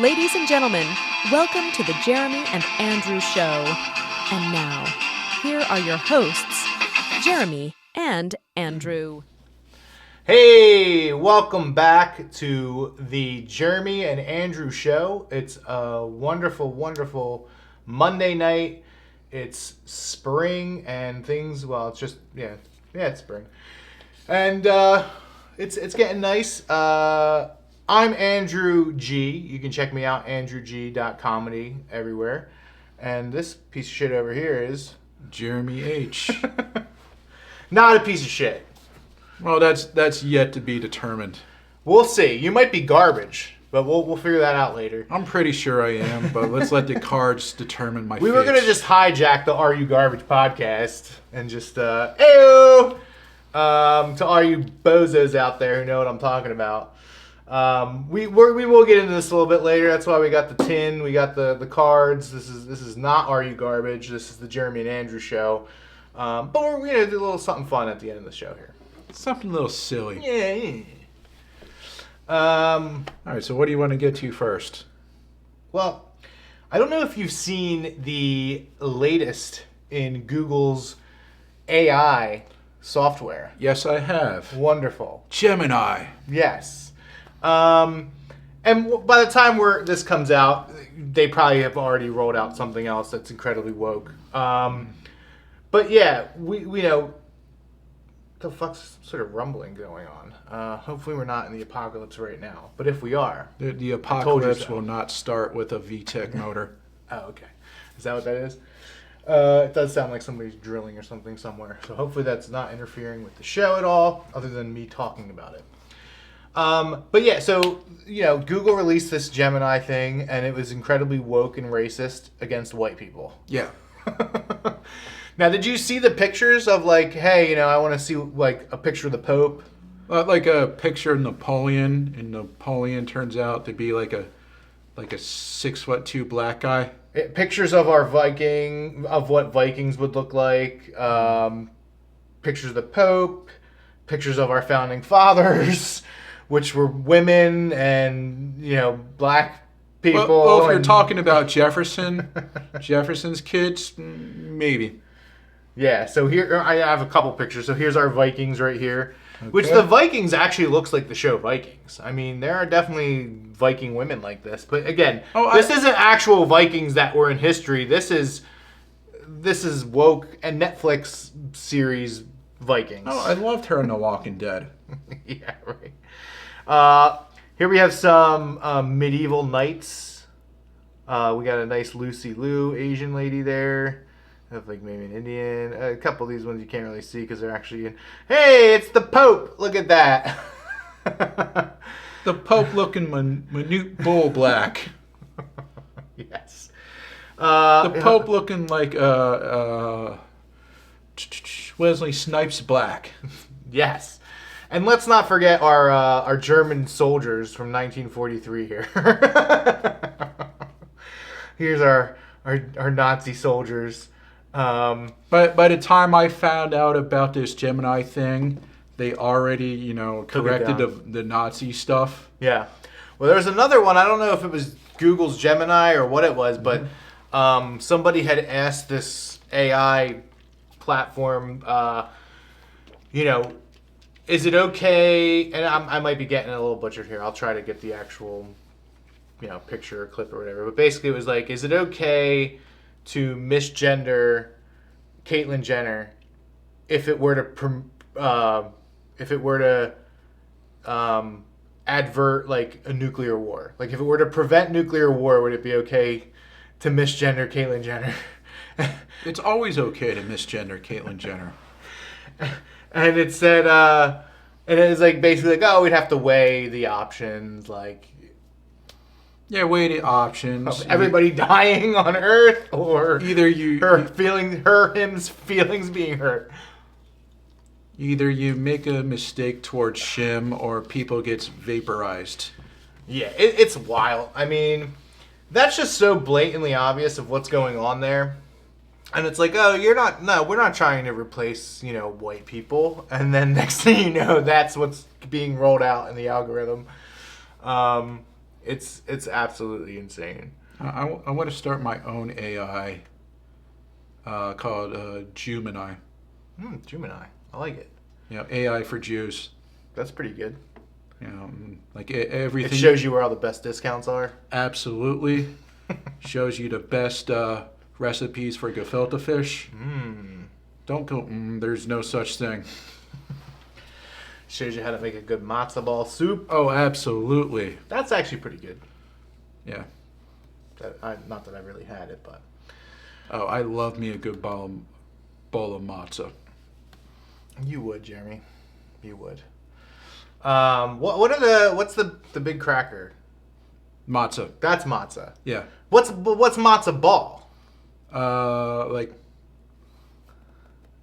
Ladies and gentlemen, welcome to the Jeremy and Andrew Show. And now, here are your hosts, Jeremy and Andrew. Hey, welcome back to the Jeremy and Andrew Show. It's a wonderful, wonderful Monday night. It's spring and things, well, it's just, it's spring. And it's getting nice. I'm Andrew G. You can check me out, andrewg.comedy everywhere. And this piece of shit over here is... Jeremy H. Not a piece of shit. Well, that's yet to be determined. We'll see. You might be garbage, but we'll figure that out later. I'm pretty sure I am, but let's let the cards determine my fate. We were going to just hijack the Are You Garbage podcast and just, ayo! To all you bozos out there who know what I'm talking about. We will get into this a little bit later. That's why we got the tin, we got the cards. This is not Are You Garbage. This is the Jeremy and Andrew Show. But we're going to do a little something fun at the end of the show here. Something a little silly. Yeah. All right, so what do you want to get to first? Well, I don't know if you've seen the latest in Google's AI software. Yes, I have. Wonderful. Gemini. Yes. And by the time this comes out, they probably have already rolled out something else that's incredibly woke. But yeah, we know... The fuck's sort of rumbling going on? Hopefully we're not in the apocalypse right now. But if we are... The apocalypse will not start with a VTEC motor. Oh, okay. Is that what that is? It does sound like somebody's drilling or something somewhere. So hopefully that's not interfering with the show at all, other than me talking about it. But yeah, so, Google released this Gemini thing, and it was incredibly woke and racist against white people. Yeah. Now, did you see the pictures of, hey, I want to see, a picture of the Pope? Like a picture of Napoleon, and Napoleon turns out to be like a 6'2" black guy. Pictures of of what Vikings would look like. Pictures of the Pope. Pictures of our founding fathers, which were women and, black people. Well, if you're talking about Jefferson's kids, maybe. Yeah, so here I have a couple pictures. So here's our Vikings right here, which the Vikings actually looks like the show Vikings. I mean, there are definitely Viking women like this, but again, this isn't actual Vikings that were in history. This is woke and Netflix series Vikings. Oh, I loved her in The Walking Dead. Yeah, right. Here we have some medieval knights. We got a nice Lucy Liu Asian lady there. Have maybe an Indian. A couple of these ones you can't really see because they're actually in. Hey, it's the Pope! Look at that. The Pope looking minute bull black. Yes. The Pope looking like Wesley Snipes black. Yes. And let's not forget our German soldiers from 1943 here. Here's our Nazi soldiers. But by the time I found out about this Gemini thing, they already, corrected the Nazi stuff. Yeah. Well, there's another one. I don't know if it was Google's Gemini or what it was, but somebody had asked this AI platform, is it okay? And I might be getting a little butchered here. I'll try to get the actual, picture or clip or whatever. But basically, it was like, is it okay to misgender Caitlyn Jenner if it were to advert a nuclear war? Like if it were to prevent nuclear war, would it be okay to misgender Caitlyn Jenner? It's always okay to misgender Caitlyn Jenner. And it said, and it was basically we'd have to weigh the options, Yeah, weigh the options. Everybody dying on Earth, or either him's feelings being hurt. Either you make a mistake towards shim, or people gets vaporized. Yeah, it's wild. I mean, that's just so blatantly obvious of what's going on there. And it's we're not trying to replace, white people. And then next thing you know, that's what's being rolled out in the algorithm. It's absolutely insane. I want to start my own AI called Gemini. Gemini. I like it. AI for Jews. That's pretty good. Like everything. It shows you where all the best discounts are. Absolutely. Shows you the best recipes for gefilte fish. Don't go, there's no such thing. Shows you how to make a good matzo ball soup. Oh, absolutely. That's actually pretty good. Yeah. Not that I really had it, but. Oh, I love me a good bowl of matzah. You would, Jeremy. You would. What's the big cracker? Matzah. That's matzah. Yeah. What's matzo ball? Like.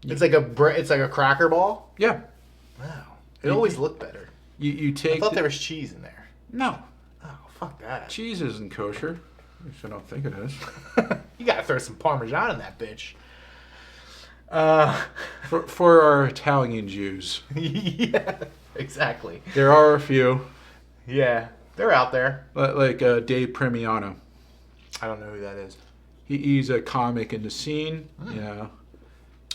It's like a cracker ball. Yeah. Wow. It always looked better. You take. I thought there was cheese in there. No. Oh, fuck that. Cheese isn't kosher. At least I don't think it is. You gotta throw some Parmesan in that bitch. For our Italian Jews. Yeah, exactly. There are a few. Yeah, they're out there. Like Dave Premiano. I don't know who that is. He's a comic in the scene. Yeah.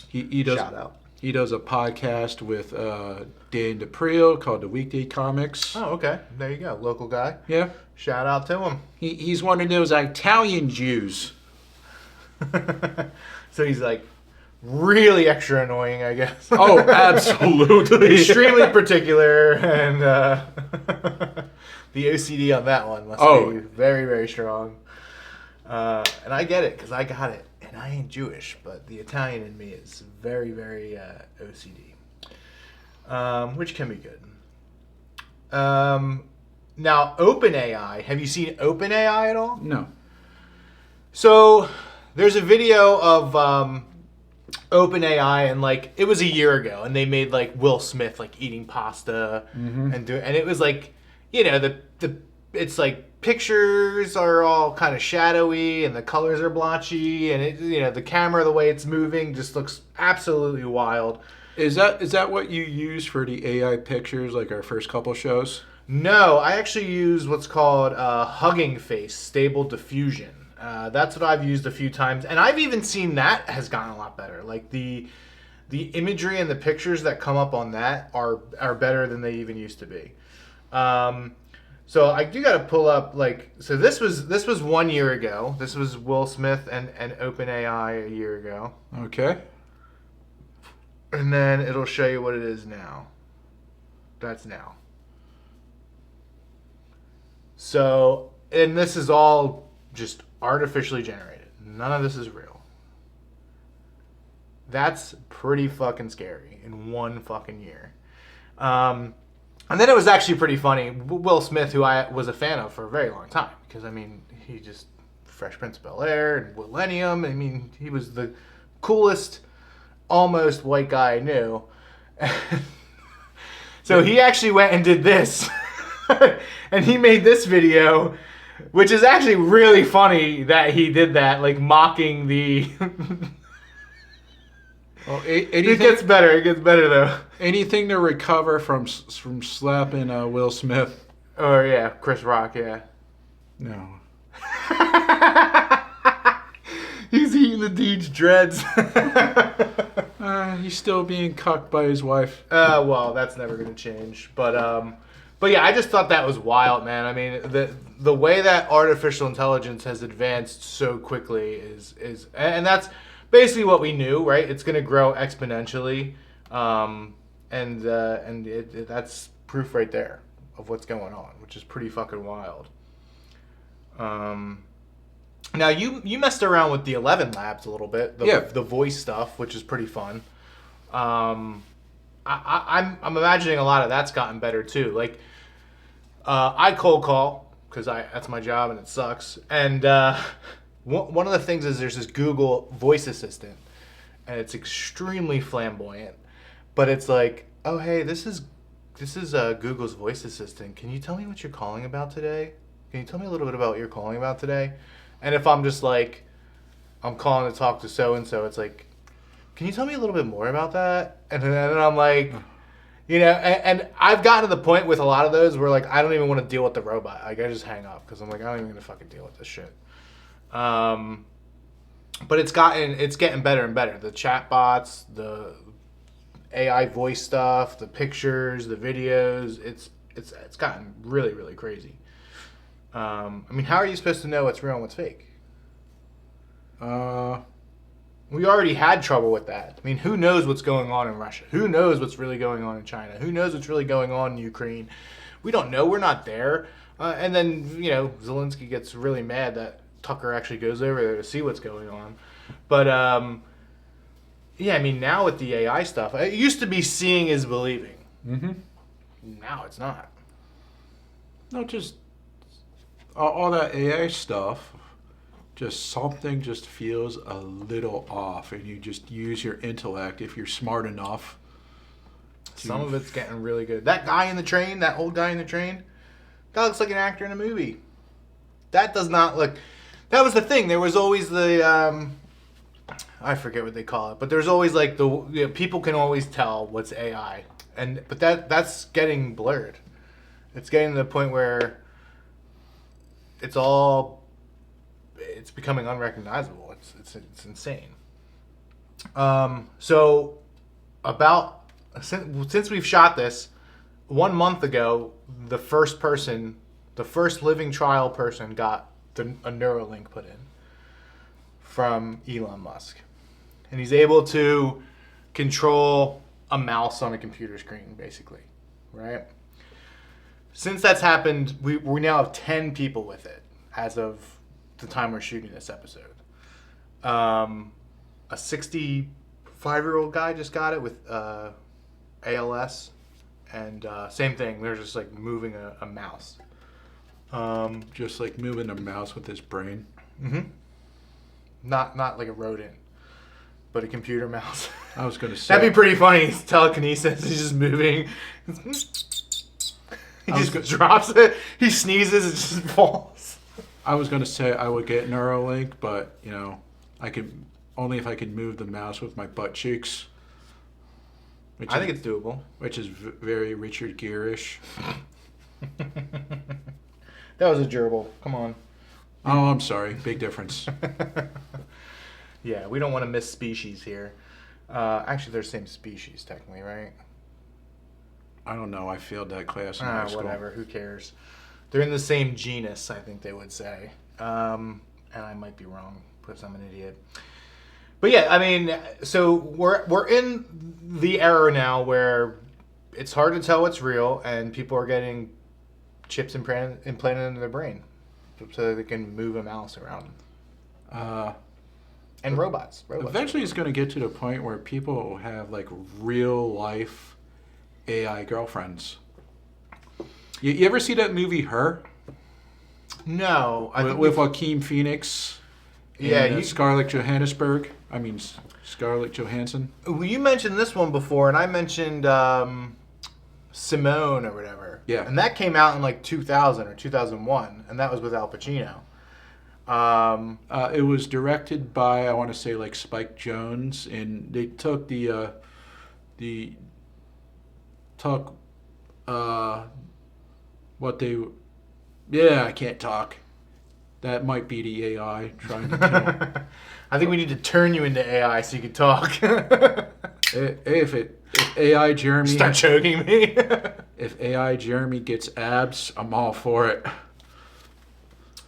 He does. Shout out. He does a podcast with Dan DiPrio called The Weekday Comics. Oh, okay. There you go. Local guy. Yeah. Shout out to him. He's one of those Italian Jews. So he's like really extra annoying, I guess. Oh, absolutely. Extremely particular, and the OCD on that one must be very, very strong. And I get it, because I got it. And I ain't Jewish, but the Italian in me is very, very OCD, which can be good. Now, OpenAI. Have you seen OpenAI at all? No. So there's a video of OpenAI, and like it was a year ago, and they made like Will Smith like eating pasta and it was like, it's like pictures are all kind of shadowy and the colors are blotchy, and the camera, the way it's moving, just looks absolutely wild. Is that what you use for the AI pictures, like our first couple shows? No, I actually use what's called Hugging Face Stable Diffusion. That's what I've used a few times, and I've even seen that has gotten a lot better. Like the imagery and the pictures that come up on that are better than they even used to be. So I do got to pull up so this was 1 year ago. This was Will Smith and OpenAI a year ago. Okay. And then it'll show you what it is now. That's now. So, and this is all just artificially generated. None of this is real. That's pretty fucking scary in 1 fucking year. And then it was actually pretty funny. Will Smith, who I was a fan of for a very long time, because he just Fresh Prince of Bel-Air and Millennium. He was the coolest, almost white guy I knew. So he actually went and did this, and he made this video, which is actually really funny that he did that, like mocking the. Well, it gets better. It gets better though. Anything to recover from slapping Will Smith. Oh yeah, Chris Rock. Yeah. No. He's eating the dude's dreads. He's still being cucked by his wife. Well, that's never gonna change. But yeah, I just thought that was wild, man. The way that artificial intelligence has advanced so quickly is and that's basically what we knew, right? It's going to grow exponentially, and that's proof right there of what's going on, which is pretty fucking wild. Now you messed around with the 11 Labs a little bit, the voice stuff, which is pretty fun. I'm imagining a lot of that's gotten better too. Like I cold call because that's my job and it sucks, and one of the things is there's this Google voice assistant, and it's extremely flamboyant, but it's like, oh hey, this is Google's voice assistant. Can you tell me what you're calling about today? Can you tell me a little bit about what you're calling about today? And if I'm just like, I'm calling to talk to so and so, it's like, can you tell me a little bit more about that? And then I'm like, You know, and I've gotten to the point with a lot of those where like I don't even want to deal with the robot. Like I just hang up because I'm like I don't even gonna fucking deal with this shit. But it's getting better and better. The chat bots, the AI voice stuff, the pictures, the videos. It's gotten really really crazy. I mean, how are you supposed to know what's real and what's fake? We already had trouble with that. I mean, who knows what's going on in Russia? Who knows what's really going on in China? Who knows what's really going on in Ukraine? We don't know. We're not there. And then, you know, Zelensky gets really mad that Tucker actually goes over there to see what's going on. But, yeah, I mean, now with the AI stuff, it used to be seeing is believing. Mm-hmm. Now it's not. No, just all that AI stuff. Just something just feels a little off, and you just use your intellect if you're smart enough. Some of it's getting really good. That guy in the train, that old guy in the train, that looks like an actor in a movie. That does not look. That was the thing. There was always the I forget what they call it, but there's always like people can always tell what's AI, but that's getting blurred. It's getting to the point where it's becoming unrecognizable. It's insane. So since we've shot this, 1 month ago, the first living trial person got a Neuralink put in from Elon Musk. And he's able to control a mouse on a computer screen, basically, right? Since that's happened, we now have 10 people with it as of the time we're shooting this episode. A 65-year-old guy just got it with ALS, and same thing. They're just like moving a mouse. Just like moving a mouse with his brain. Mm-hmm. Not like a rodent, but a computer mouse. I was gonna say that'd be pretty funny. It's telekinesis. He's just moving. He just drops it. He sneezes. It just falls. I was gonna say I would get Neuralink, but you know, I could only if I could move the mouse with my butt cheeks. I think it's doable. Which is very Richard Gere-ish. That was a gerbil. Come on. Oh, I'm sorry. Big difference. Yeah, we don't want to miss species here. Actually, they're the same species, technically, right? I don't know. I failed that class in high school. Whatever. Who cares? They're in the same genus, I think they would say. And I might be wrong because I'm an idiot. But yeah, I mean, so we're in the era now where it's hard to tell what's real, and people are getting chips implanted into their brain so they can move a mouse around. And robots. Eventually, it's going to get to the point where people have like real life AI girlfriends. You ever see that movie Her? No, with Joaquin Phoenix. And, Scarlett Johansson. Well, you mentioned this one before, and I mentioned Simone or whatever. Yeah. And that came out in like 2000 or 2001, and that was with Al Pacino. It was directed by, I want to say, like Spike Jonze, and they took I can't talk. That might be the AI trying to tell. I think we need to turn you into AI so you can talk. If AI Jeremy start choking me. If AI Jeremy gets abs, I'm all for it.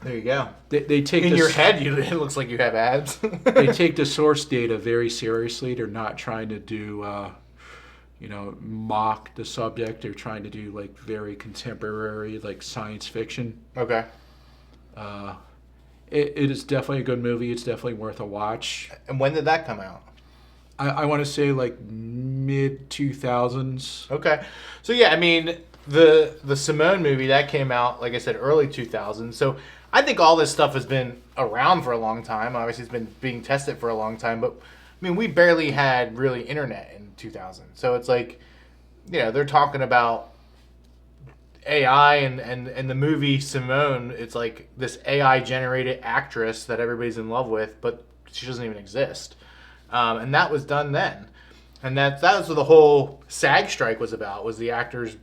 There you go. They take in your head. It looks like you have abs. They take the source data very seriously. They're not trying to do, mock the subject. They're trying to do like very contemporary, like science fiction. Okay. It is definitely a good movie. It's definitely worth a watch. And when did that come out? I want to say like mid 2000s. Okay. So yeah, I mean the Simone movie that came out, like I said, early 2000s. So I think all this stuff has been around for a long time. Obviously, it's been being tested for a long time. But I mean, we barely had really internet in 2000. So it's like, they're talking about AI and the movie Simone. It's like this AI generated actress that everybody's in love with, but she doesn't even exist. And that was done then. And that was what the whole SAG strike was about, was the actors,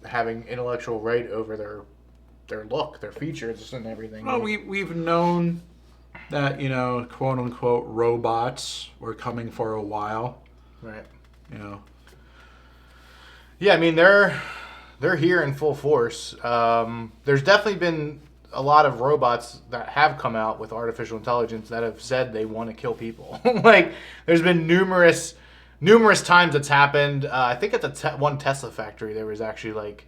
having intellectual right over their look, their features, and everything. Well, we've known that, quote unquote robots were coming for a while. Right. Yeah, I mean they're here in full force. There's definitely been a lot of robots that have come out with artificial intelligence that have said they want to kill people. Like, there's been numerous times it's happened. I think at the one Tesla factory, there was actually like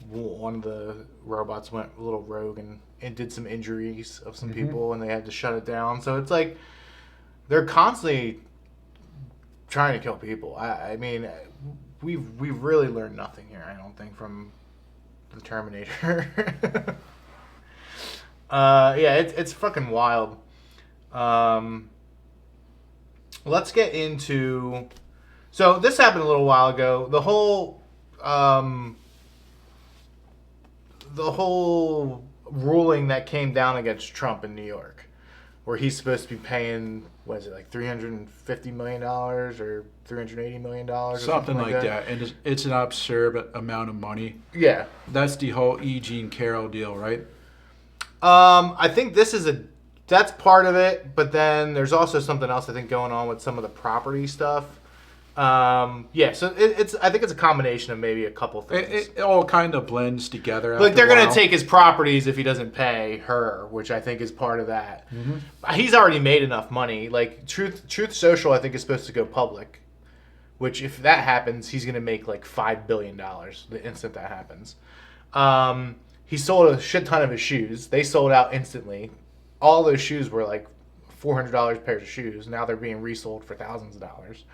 one of the robots went a little rogue and did some injuries of some people, and they had to shut it down. So it's like they're constantly trying to kill people. I mean, we've really learned nothing here, I don't think, from the Terminator. It's fucking wild. Let's get into... So this happened a little while ago. The whole ruling that came down against Trump in New York, where he's supposed to be paying, what is it, like $350 million or $380 million? Or something like that. And it's an absurd amount of money. Yeah. That's the whole E. Jean Carroll deal, right? I think that's part of it, but then there's also something else I think going on with some of the property stuff. So I think it's a combination of maybe a couple things. It all kind of blends together. Like, they're going to take his properties if he doesn't pay her, which I think is part of that. Mm-hmm. He's already made enough money. Like, Truth Social, I think, is supposed to go public, which if that happens, he's going to make like $5 billion the instant that happens. He sold a shit ton of his shoes. They sold out instantly. All those shoes were like $400 pairs of shoes. Now they're being resold for thousands of dollars.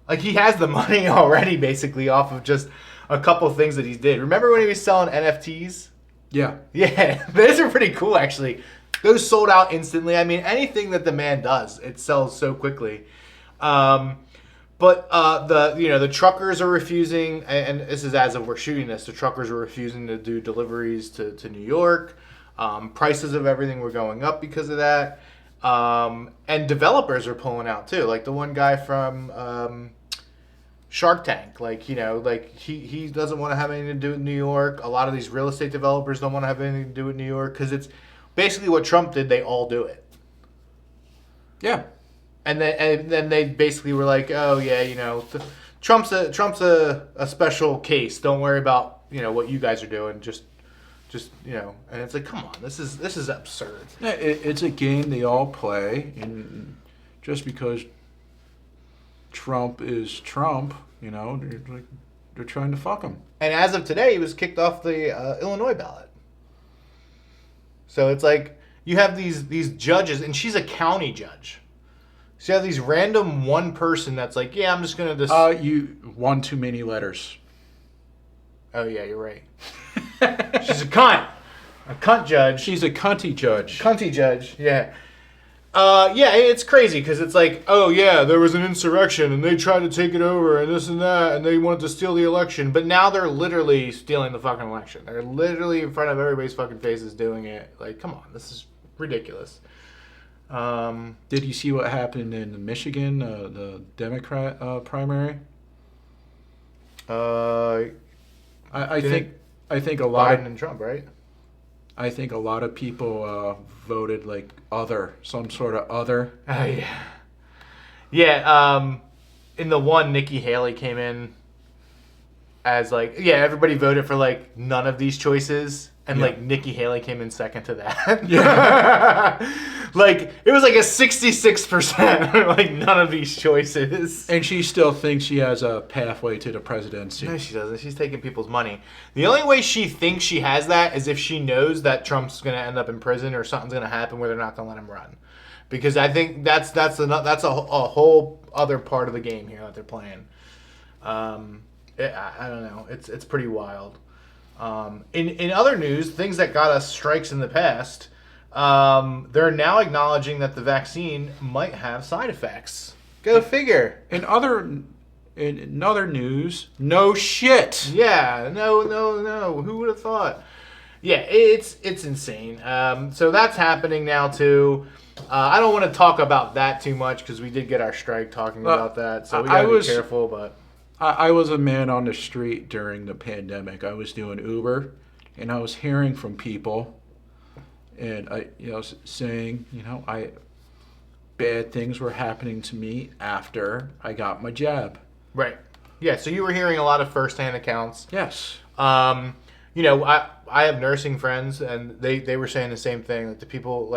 Like, he has the money already, basically, off of just a couple things that he did. Remember when he was selling NFTs? Yeah. Yeah, those are pretty cool, actually. Those sold out instantly. I mean, anything that the man does, it sells so quickly. But the truckers are refusing, and this is as of we're shooting this, the truckers are refusing to do deliveries to New York. Prices of everything were going up because of that. And developers are pulling out too. Like the one guy from Shark Tank, he doesn't want to have anything to do with New York. A lot of these real estate developers don't want to have anything to do with New York because it's basically what Trump did. They all do it. Yeah. And then they basically were like, oh yeah, Trump's a special case. Don't worry about what you guys are doing. Just and it's like, come on, this is absurd. Yeah, it's a game they all play, and just because Trump is Trump, they're trying to fuck him. And as of today, he was kicked off the Illinois ballot. So it's like you have these judges, and she's a county judge. So you have these random one person that's like, yeah, I'm just gonna you won too many letters. Oh yeah, you're right. She's a cunt. A cunt judge. She's a cunty judge. Cunty judge, yeah. It's crazy because it's like, oh yeah, there was an insurrection and they tried to take it over and this and that and they wanted to steal the election. But now they're literally stealing the fucking election. They're literally in front of everybody's fucking faces doing it. Like, come on, this is ridiculous. Did you see what happened in Michigan, the Democrat primary? I think a lot Biden and Trump, right? I think a lot of people voted like some sort of other. Oh yeah, yeah. In the one, Nikki Haley came in as everybody voted for like none of these choices, and like Nikki Haley came in second to that. Yeah. Like, it was like a 66%, like, none of these choices. And she still thinks she has a pathway to the presidency. No, she doesn't. She's taking people's money. The only way she thinks she has that is if she knows that Trump's going to end up in prison or something's going to happen where they're not going to let him run. Because I think that's a whole other part of the game here that they're playing. I don't know. It's pretty wild. In other news, things that got us strikes in the past... they're now acknowledging that the vaccine might have side effects. Go figure. In other news, no shit. Yeah, no. Who would have thought? Yeah, it's insane. So that's happening now too. I don't want to talk about that too much because we did get our strike talking about that, so we gotta be careful. But I was a man on the street during the pandemic. I was doing Uber, and I was hearing from people, and saying, bad things were happening to me after I got my jab. right, yeah. So you were hearing a lot of firsthand accounts. Yes. I have nursing friends, and they were saying the same thing. That the people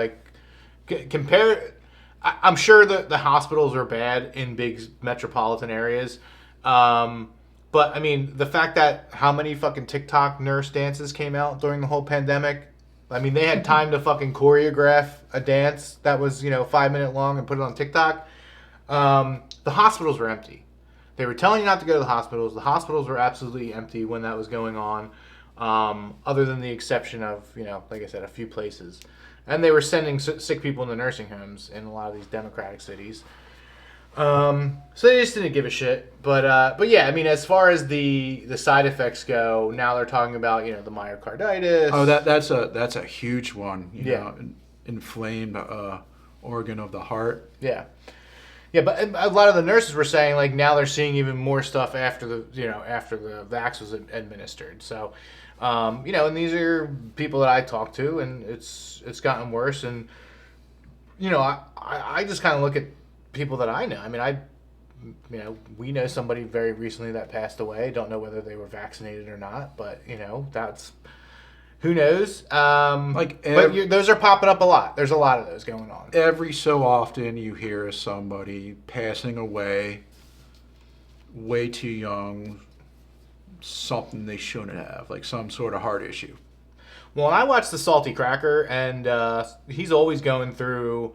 compare. I'm sure that the hospitals are bad in big metropolitan areas. But I mean, the fact that how many fucking TikTok nurse dances came out during the whole pandemic. I mean, they had time to fucking choreograph a dance that was, 5 minute long and put it on TikTok. The hospitals were empty. They were telling you not to go to the hospitals. The hospitals were absolutely empty when that was going on, other than the exception of, like I said, a few places. And they were sending sick people into nursing homes in a lot of these democratic cities. So they just didn't give a shit. But yeah, I mean, as far as the side effects go, now they're talking about, the myocarditis. Oh, that's a huge one. Inflamed organ of the heart. Yeah. Yeah, but a lot of the nurses were saying, like, now they're seeing even more stuff after the vax was administered. So, and these are people that I talk to, and it's gotten worse. And, I just kind of look at people that I know. I mean, we know somebody very recently that passed away. Don't know whether they were vaccinated or not, but, that's... Who knows? But those are popping up a lot. There's a lot of those going on. Every so often you hear of somebody passing away way too young, something they shouldn't have, like some sort of heart issue. Well, I watched the Salty Cracker, and he's always going through...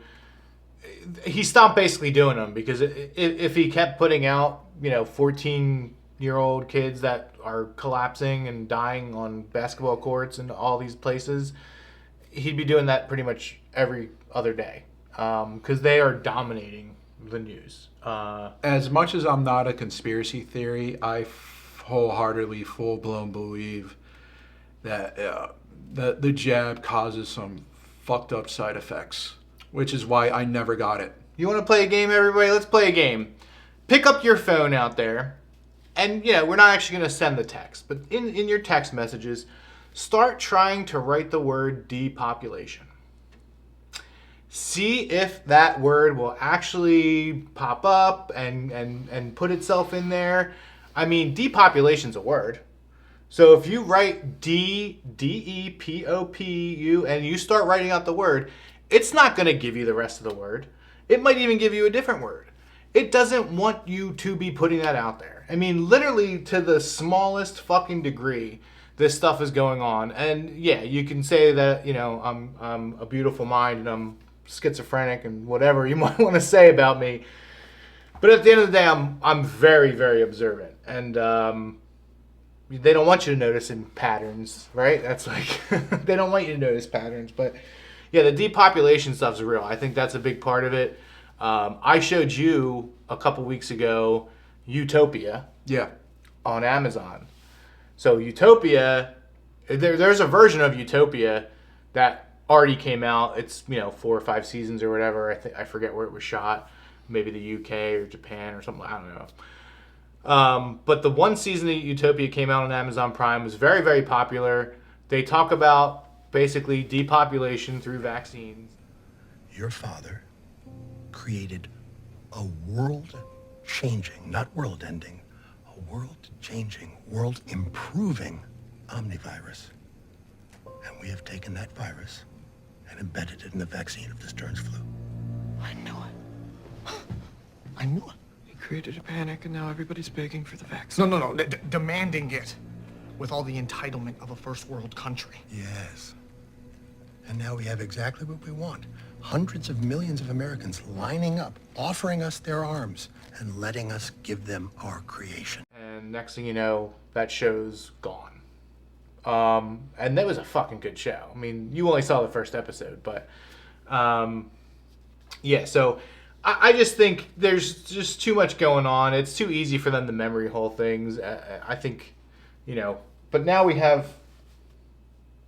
He stopped basically doing them because if he kept putting out, 14-year-old kids that are collapsing and dying on basketball courts and all these places, he'd be doing that pretty much every other day because they are dominating the news. As much as I'm not a conspiracy theory, I wholeheartedly, full-blown believe that the jab causes some fucked up side effects, which is why I never got it. You want to play a game, everybody? Let's play a game. Pick up your phone out there. And, we're not actually going to send the text, but in your text messages, start trying to write the word depopulation. See if that word will actually pop up and put itself in there. I mean, depopulation's a word. So if you write D-E-P-O-P-U, and you start writing out the word, it's not going to give you the rest of the word. It might even give you a different word. It doesn't want you to be putting that out there. I mean, literally to the smallest fucking degree, this stuff is going on. And yeah, you can say that, I'm a beautiful mind and I'm schizophrenic and whatever you might want to say about me. But at the end of the day, I'm very, very observant. And they don't want you to notice in patterns, right? That's like, they don't want you to notice patterns. But yeah, the depopulation stuff's real. I think that's a big part of it. I showed you a couple weeks ago Utopia. Yeah. On Amazon. So Utopia, there's a version of Utopia that already came out. It's 4 or 5 seasons or whatever. I forget where it was shot. Maybe the UK or Japan or something. I don't know. But the one season of Utopia came out on Amazon Prime was very, very popular. They talk about basically depopulation through vaccines. Your father created a world-changing, not world-ending, a world-changing, world-improving omnivirus. And we have taken that virus and embedded it in the vaccine of the Stearns flu. I knew it. I knew it. He created a panic, and now everybody's begging for the vaccine. No. Demanding it with all the entitlement of a first world country. Yes. And now we have exactly what we want. Hundreds of millions of Americans lining up, offering us their arms, and letting us give them our creation. And next thing you know, that show's gone. And that was a fucking good show. I mean, you only saw the first episode, but yeah, so I just think there's just too much going on. It's too easy for them to memory hole things. I think, but now we have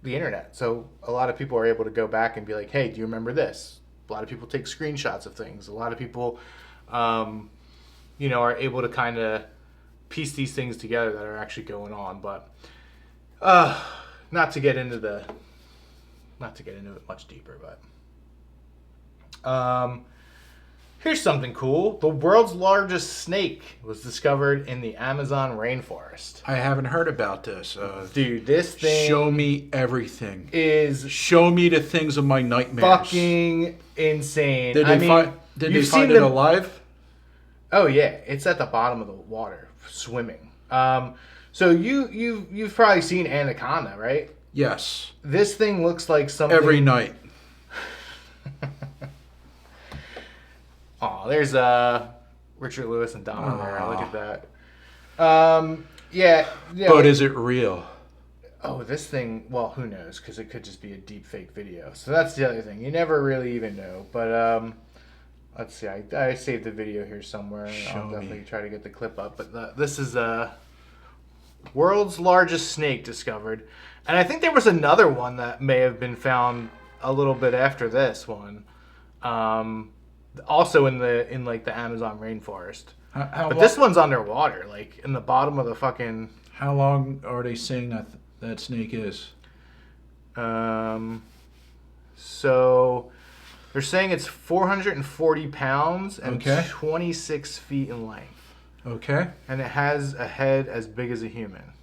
the internet. So a lot of people are able to go back and be like, hey, do you remember this? A lot of people take screenshots of things. A lot of people, you know, are able to kind of piece these things together that are actually going on. But not to get into it much deeper, but here's something cool. The world's largest snake was discovered in the Amazon rainforest. I haven't heard about this. Dude, this thing Show me everything. is Show me the things of my nightmares. fucking insane. Did they find it alive? Oh yeah, it's at the bottom of the water, swimming. So you've probably seen Anaconda, right? Yes. This thing looks like something. Every night. Oh, there's Richard Lewis and Donna there. Look at that. Yeah. But is it real? Oh, this thing. Well, who knows? Because it could just be a deep fake video. So that's the other thing. You never really even know. But let's see. I saved the video here somewhere. I'll definitely try to get the clip up. But this is world's largest snake discovered, and I think there was another one that may have been found a little bit after this one. Also in the Amazon rainforest. But this one's underwater, like in the bottom of the fucking. How long are they saying that snake is? So they're saying it's 440 pounds and Okay. 26 feet in length. Okay. And it has a head as big as a human.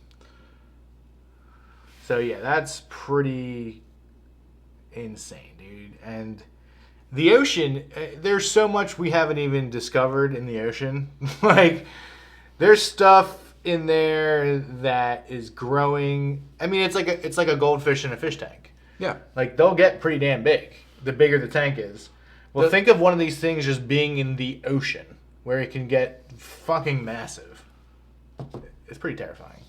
So yeah, that's pretty insane, dude. And the ocean, there's so much we haven't even discovered in the ocean. Like, there's stuff in there that is growing. I mean, it's like a goldfish in a fish tank. Yeah. Like, they'll get pretty damn big the bigger the tank is. Well, think of one of these things just being in the ocean, where it can get fucking massive. It's pretty terrifying.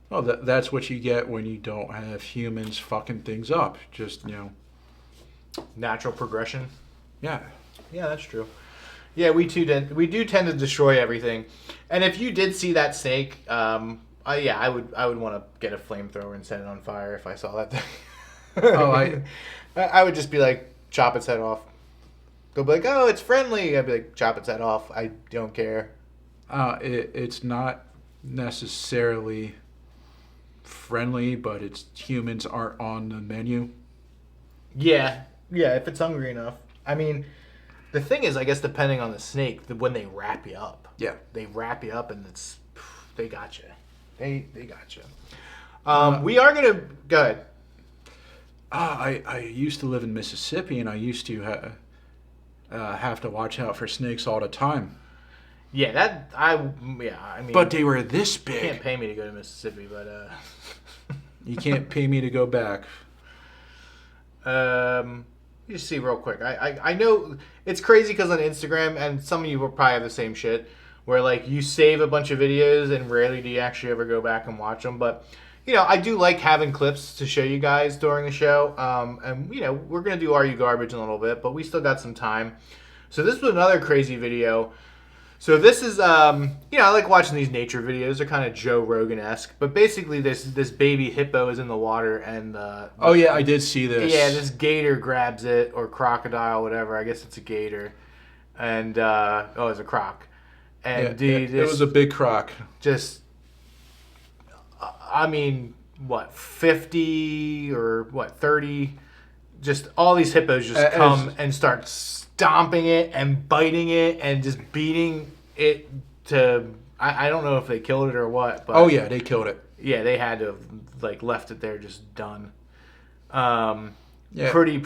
Well, that's what you get when you don't have humans fucking things up. Just, Natural progression. Yeah. Yeah, that's true. Yeah, we do tend to destroy everything. And if you did see that snake, I would want to get a flamethrower and set it on fire if I saw that thing. I would just be like, chop its head off. They'll be like, oh, it's friendly. I'd be like, chop its head off. I don't care. It's not necessarily friendly, but it's humans aren't on the menu. Yeah, if it's hungry enough. I mean, the thing is, I guess depending on the snake, when they wrap you up. Yeah. They wrap you up and they got you. They got you. We are going to... Go ahead. I used to live in Mississippi, and I used to have to watch out for snakes all the time. Yeah, I mean... But they were this You big. can't pay me to go to Mississippi, but... You can't pay me to go back. You just see real quick. I know it's crazy because on Instagram, and some of you will probably have the same shit, where like you save a bunch of videos and rarely do you actually ever go back and watch them. But I do like having clips to show you guys during the show. And we're gonna do Are You Garbage in a little bit, but we still got some time. So this was another crazy video. So this is, I like watching these nature videos. They're kind of Joe Rogan-esque. But basically, this baby hippo is in the water, and Oh yeah, I did see this. yeah, this gator grabs it, or crocodile, whatever. I guess it's a gator, and it's a croc. And Yeah, dude, it was a big croc. just, I mean, what 50 or what 30? Just all these hippos just come and start stomping it and biting it and just beating it to. I don't know if they killed it or what. But Oh yeah, they killed it. yeah, they had to have like left it there just done. Yeah. Pretty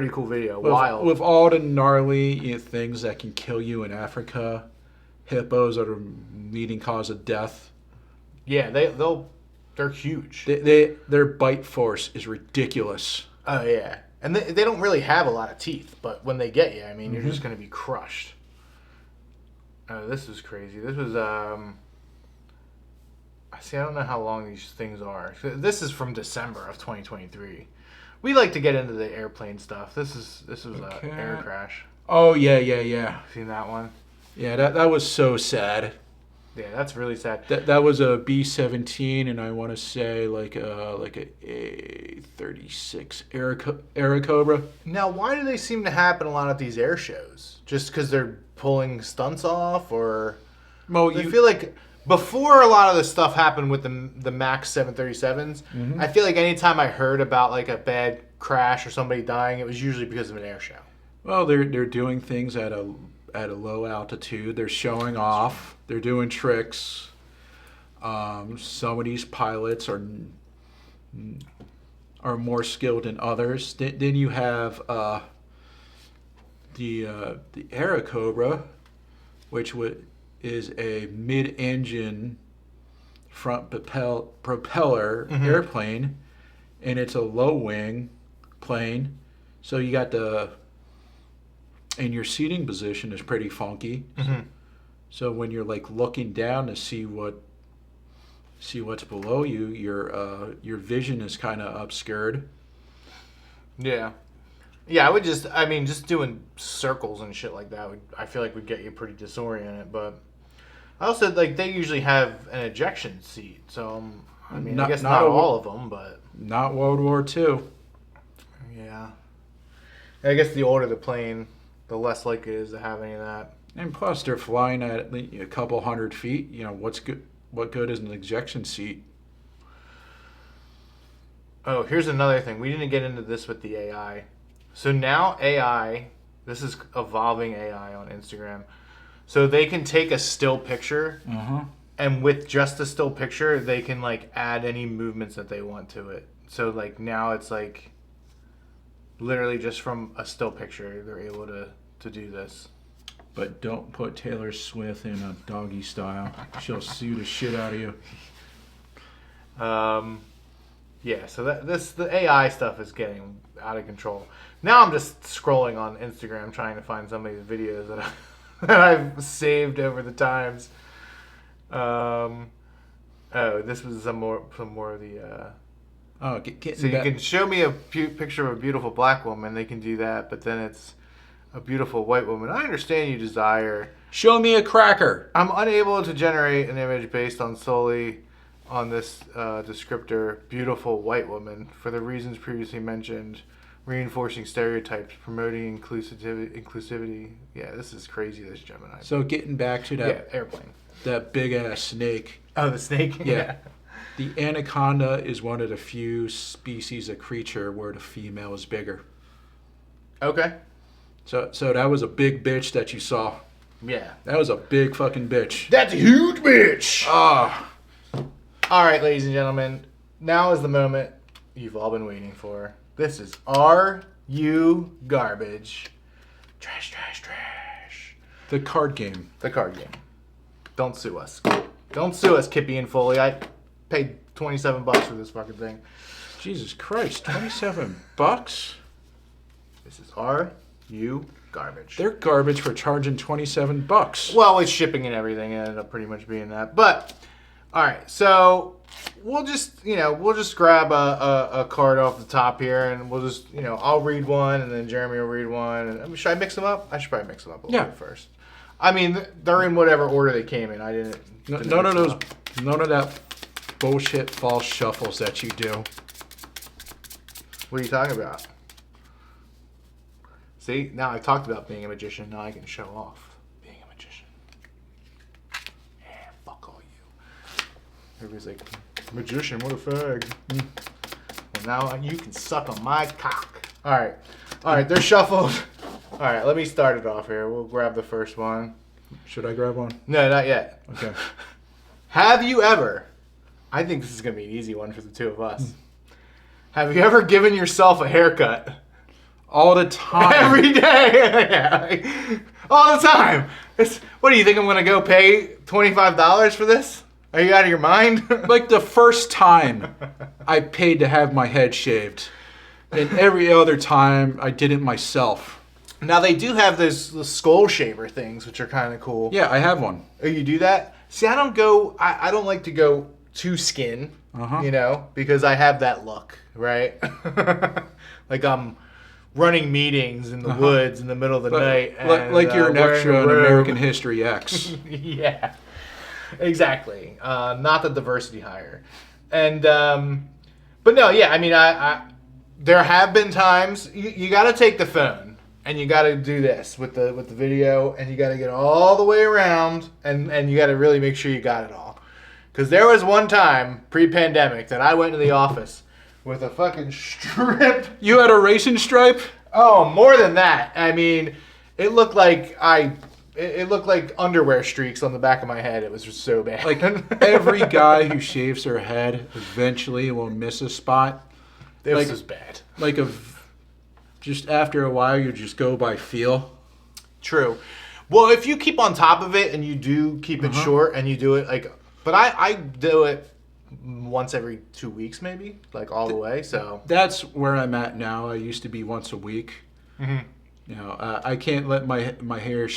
cool video. Wild. With all the gnarly things that can kill you in Africa, hippos are the leading cause of death. Yeah, they're huge. Their bite force is ridiculous. Oh yeah, and they don't really have a lot of teeth, but when they get you, I mean, you're just gonna be crushed. Oh, this is crazy. This was see, I don't know how long these things are. This is from December of 2023. We like to get into the airplane stuff. This was an air crash. Oh yeah. Seen that one? Yeah, that was so sad. Yeah, that's really sad. That was a B-17, and I want to say like a A-36 Airacobra. Now, why do they seem to happen a lot at these air shows? Just because they're pulling stunts off, or Well, I feel like before a lot of this stuff happened with the Max 737s, I feel like anytime I heard about like a bad crash or somebody dying, it was usually because of an air show. Well, they're doing things at a low altitude. They're showing off. They're doing tricks. Some of these pilots are more skilled than others. Then you have the Airacobra, which is a mid-engine front propeller airplane, and it's a low-wing plane. So you got and your seating position is pretty funky. So when you're like looking down to see what's below you, your vision is kind of obscured. Yeah. I mean, just doing circles and shit like that, I feel like would get you pretty disoriented. But I also, like, they usually have an ejection seat. So, I mean, I guess not all of them, but... Not World War II. Yeah. I guess the older the plane, the less likely it is to have any of that. And plus, they're flying at a couple hundred feet. You know, what good is an ejection seat? Oh, here's another thing. We didn't get into this with the AI. So now AI, this is evolving AI on Instagram. So they can take a still picture, and with just a still picture, they can like add any movements that they want to it. So like now it's like literally just from a still picture, they're able to do this. But don't put Taylor Swift in a doggy style. She'll sue the shit out of you. Yeah, so the AI stuff is getting out of control. Now I'm just scrolling on Instagram trying to find some of these videos that I've saved over the times. This was some more of the. So you can show me a picture of a beautiful black woman. They can do that, but then it's a beautiful white woman. I understand you desire. Show me a cracker. I'm unable to generate an image based on solely on this descriptor, beautiful white woman, for the reasons previously mentioned, reinforcing stereotypes, promoting inclusivity. Yeah, this is crazy, this Gemini. So getting back to that airplane. That big ass snake. Oh, the snake? Yeah. The anaconda is one of the few species of creature where the female is bigger. Okay. So that was a big bitch that you saw. Yeah. That was a big fucking bitch. That's a huge bitch! Ah. All right, ladies and gentlemen. Now is the moment you've all been waiting for. This is Are You Garbage? Trash, trash, trash. The card game. The card game. Don't sue us. Don't sue us, Kippy and Foley. I paid $27 for this fucking thing. Jesus Christ, $27? This is Are You Garbage? They're garbage for charging $27. Well, with shipping and everything, it ended up pretty much being that. But, all right, so we'll just grab a card off the top here, and we'll just, I'll read one, and then Jeremy will read one. And should I mix them up? I should probably mix them up a little bit first. I mean, they're in whatever order they came in. I didn't. None of that bullshit false shuffles that you do. What are you talking about? See, now I talked about being a magician. Now I can show off being a magician. Yeah, fuck all you. Everybody's like, magician, what a fag. Well, now you can suck on my cock. All right, they're shuffled. All right, let me start it off here. We'll grab the first one. Should I grab one? No, not yet. Okay. Have you ever, I think this is going to be an easy one for the two of us. Have you ever given yourself a haircut? All the time. Every day. Yeah, all the time. What do you think, I'm going to go pay $25 for this? Are you out of your mind? Like the first time I paid to have my head shaved. And every other time I did it myself. Now they do have the skull shaver things, which are kind of cool. Yeah, I have one. Oh, you do that? See, I don't like to go to skin, because I have that look, right? Like I'm running meetings in the woods in the middle of the night. And, like you're an extra in American History X. Yeah. Exactly. Not the diversity hire. And, but no, yeah, I mean, I there have been times you got to take the phone and you got to do this with the video, and you got to get all the way around, and you got to really make sure you got it all. Because there was one time pre-pandemic that I went to the office with a fucking strip. You had a racing stripe? Oh, more than that. I mean, it looked like it looked like underwear streaks on the back of my head. It was just so bad. Like every guy who shaves their head eventually will miss a spot. This like, is bad. Like just after a while, you just go by feel. True. Well, if you keep on top of it and you do keep it short and you do it like, but I do it once every 2 weeks maybe, like all the way. So that's where I'm at now. I used to be once a week. Mm-hmm. You know, I can't let my hair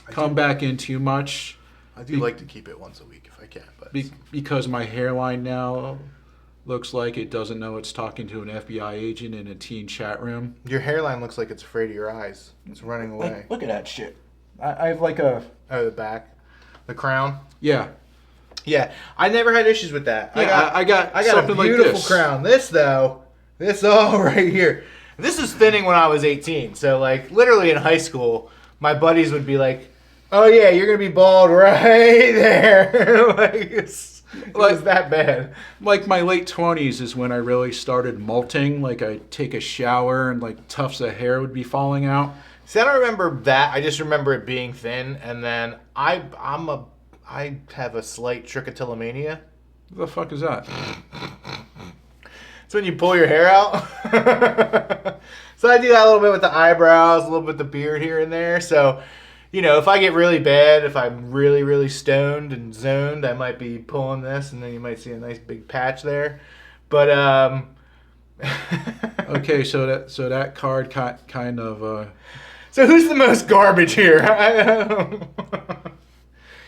come back in too much. I do like to keep it once a week if I can, but because my hairline now looks like it doesn't know it's talking to an FBI agent in a teen chat room. Your hairline looks like it's afraid of your eyes. It's running away. Look at that shit. I have like a... Oh, the back. The crown? Yeah. Yeah. I never had issues with that. Yeah, I got something a beautiful like this. crown. This, though, this all right here. This is thinning when I was 18. So, like, literally in high school, my buddies would be like, oh, yeah, you're going to be bald right there. Like, it was that bad. Like my late 20s is when I really started molting. Like I'd take a shower and like tufts of hair would be falling out. See, I don't remember that. I just remember it being thin, and then I have a slight trichotillomania. What the fuck is that? It's when you pull your hair out. So I do that a little bit with the eyebrows, a little bit with the beard here and there. So, you know, if I get really bad, if I'm really, really stoned and zoned, I might be pulling this, and then you might see a nice big patch there. But okay, so that card kind of. So who's the most garbage here?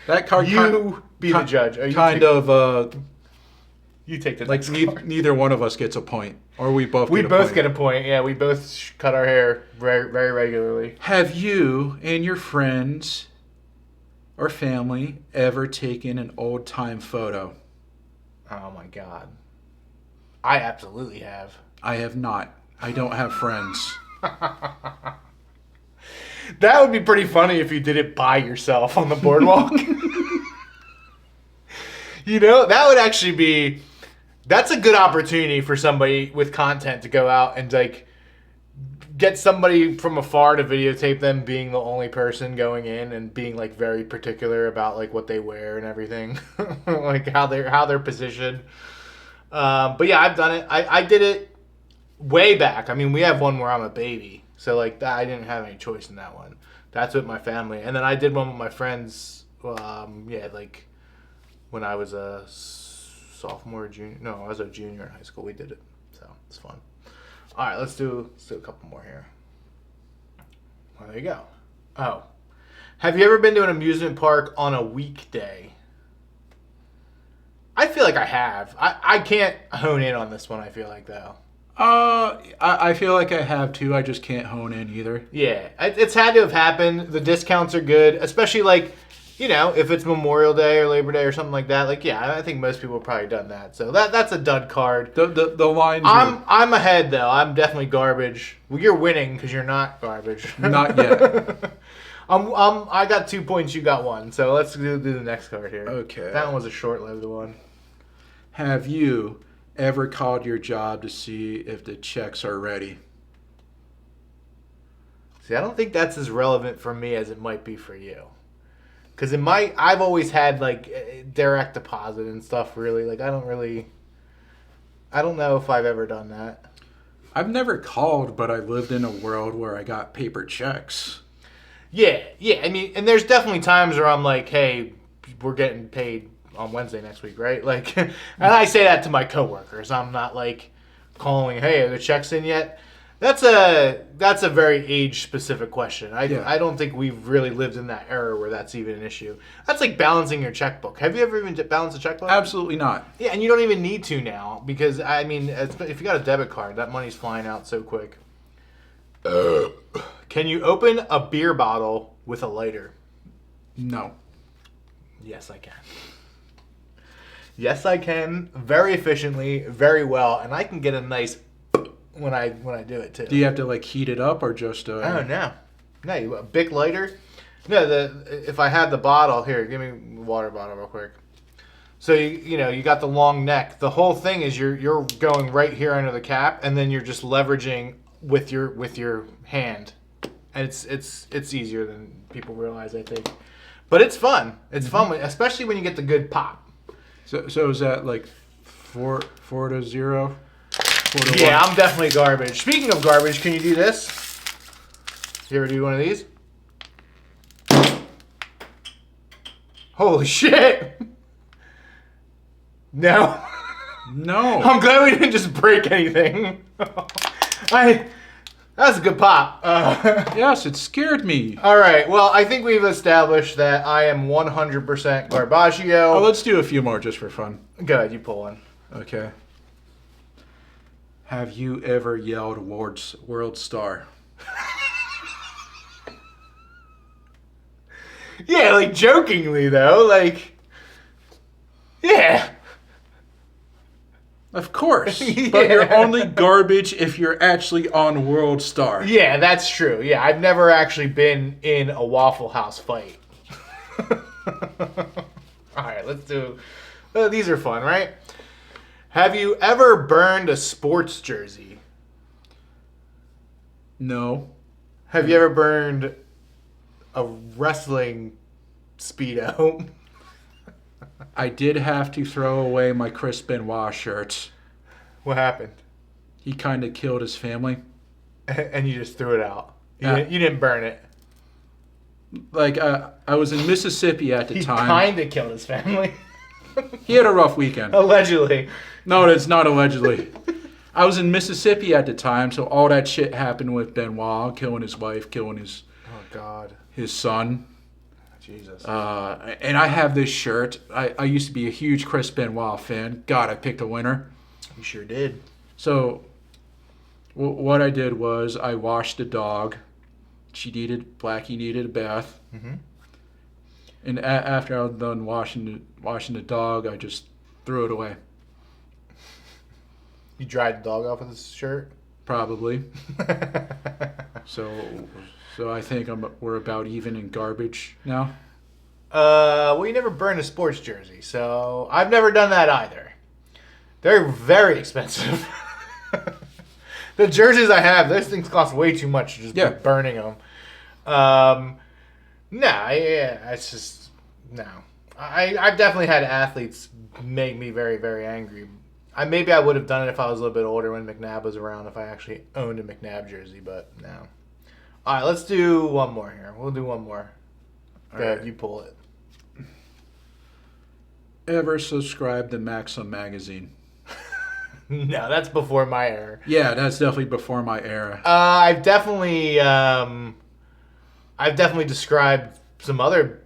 That card. You be the judge. You take the like neither one of us gets a point, or we both. We both get a point. Yeah, we both cut our hair very, very regularly. Have you and your friends or family ever taken an old time photo? Oh my god, I absolutely have. I have not. I don't have friends. That would be pretty funny if you did it by yourself on the boardwalk. You know, that would actually be... That's a good opportunity for somebody with content to go out and, like, get somebody from afar to videotape them being the only person going in and being, like, very particular about, like, what they wear and everything. Like, how they're positioned. But, yeah, I've done it. I did it way back. I mean, we have one where I'm a baby. So, like, that, I didn't have any choice in that one. That's with my family. And then I did one with my friends, like, when I was a sophomore, junior. No, I was a junior in high school. We did it. So, it's fun. All right, let's do a couple more here. Well, there you go. Oh. Have you ever been to an amusement park on a weekday? I feel like I have. I can't hone in on this one, I feel like, though. I feel like I have too. I just can't hone in either. Yeah, it's had to have happened. The discounts are good, especially like, you know, if it's Memorial Day or Labor Day or something like that. Like, yeah, I think most people have probably done that. So that's a dud card. The lines. I'm ahead though. I'm definitely garbage. Well, you're winning because you're not garbage. Not yet. I got 2 points. You got 1. So let's do the next card here. Okay. That one was a short-lived one. Have you ever called your job to see if the checks are ready? See, I don't think that's as relevant for me as it might be for you. Because I've always had, like, direct deposit and stuff, really. Like, I don't know if I've ever done that. I've never called, but I lived in a world where I got paper checks. Yeah. I mean, and there's definitely times where I'm like, hey, we're getting paid on Wednesday next week, right? Like, and I say that to my coworkers. I'm not like calling, hey, are the checks in yet? That's a very age specific question. I don't think we've really lived in that era where that's even an issue. That's like balancing your checkbook. Have you ever even balanced a checkbook? Absolutely not. Yeah, and you don't even need to now because I mean, if you got a debit card, that money's flying out so quick. Can you open a beer bottle with a lighter? No. Yes, I can. Yes, I can. Very efficiently, very well, and I can get a nice when I do it too. Do you have to like heat it up or just? Oh no, no, a Bic lighter. No, if I had the bottle here, give me the water bottle real quick. So you got the long neck. The whole thing is you're going right here under the cap, and then you're just leveraging with your hand, and it's easier than people realize, I think. But it's fun. It's fun, especially when you get the good pop. So is that like 4-0? 4-1? Yeah, I'm definitely garbage. Speaking of garbage, can you do this? You ever do one of these? Holy shit! No. No. I'm glad we didn't just break anything. That was a good pop. Yes, it scared me. All right. Well, I think we've established that I am 100% Garbaggio. Oh, let's do a few more just for fun. Good. You pull one. Okay. Have you ever yelled World Star? Yeah, like jokingly though. Like, yeah. Of course. Yeah. But you're only garbage if you're actually on World Star. Yeah, that's true. Yeah, I've never actually been in a Waffle House fight. All right, let's do. These are fun, right? Have you ever burned a sports jersey? No. Have you ever burned a wrestling Speedo? I did have to throw away my Chris Benoit shirt. What happened? He kind of killed his family. And you just threw it out. You didn't burn it. Like, I was in Mississippi at the He time. kind of killed his family. He had a rough weekend. Allegedly. No, it's not allegedly. I was in Mississippi at the time, so all that shit happened with Benoit, killing his wife, killing his God. his son. Jesus. And I have this shirt. I used to be a huge Chris Benoit fan. God, I picked a winner. You sure did. So what I did was I washed the dog. Blackie needed a bath. Mm-hmm. And after I was done washing the dog, I just threw it away. You dried the dog off with his shirt? Probably. So I think we're about even in garbage now. Well, you never burned a sports jersey, so I've never done that either. They're very expensive. The jerseys I have, those things cost way too much to just be burning them. It's just, no. I've definitely had athletes make me very, very angry. Maybe I would have done it if I was a little bit older when McNabb was around, if I actually owned a McNabb jersey, but no. All right, let's do one more here. We'll do one more. Go ahead, you pull it. Ever subscribed to Maxim magazine? No, that's before my era. Yeah, that's definitely before my era. I've definitely described some other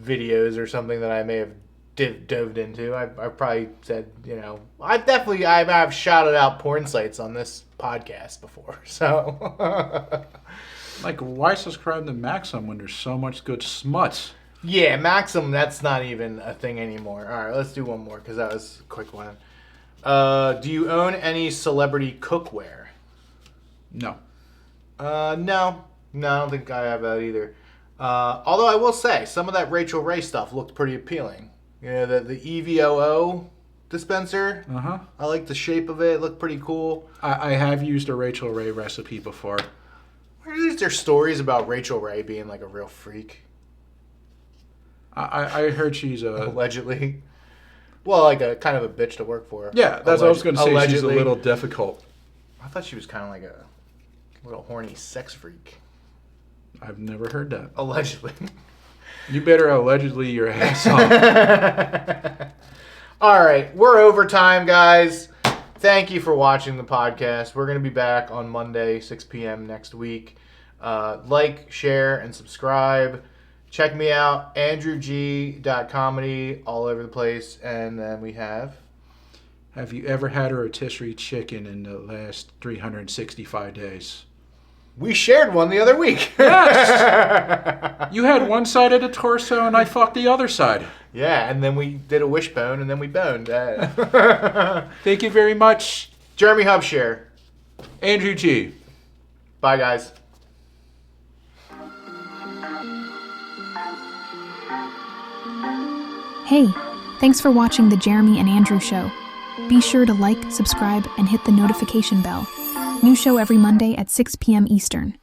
videos or something that I may have dove into. I've probably said, I've shouted out porn sites on this podcast before. So, like, why subscribe to Maxim when there's so much good smut? Yeah, Maxim, that's not even a thing anymore. All right, let's do one more because that was a quick one. Do you own any celebrity cookware? No. No, I don't think I have that either. Although I will say, some of that Rachel Ray stuff looked pretty appealing. The EVOO dispenser. Uh-huh. I like the shape of it. It looked pretty cool. I have used a Rachel Ray recipe before. Are there stories about Rachel Ray being like a real freak? I heard she's a... Allegedly. Well, like a kind of a bitch to work for. Yeah, that's what I was going to say. Allegedly. She's a little difficult. I thought she was kind of like a little horny sex freak. I've never heard that. Allegedly. You better allegedly your ass off. All right, we're overtime, guys. Thank you for watching the podcast. We're going to be back on Monday, 6 p.m. next week. Like, share, and subscribe. Check me out, andrewg.comedy, all over the place. And then we have... Have you ever had a rotisserie chicken in the last 365 days? We shared one the other week. Yes! You had one side of the torso and I fucked the other side. Yeah, and then we did a wishbone, and then we boned. Thank you very much, Jeremy Hubshare. Andrew G. Bye, guys. Hey, thanks for watching The Jeremy and Andrew Show. Be sure to like, subscribe, and hit the notification bell. New show every Monday at 6 p.m. Eastern.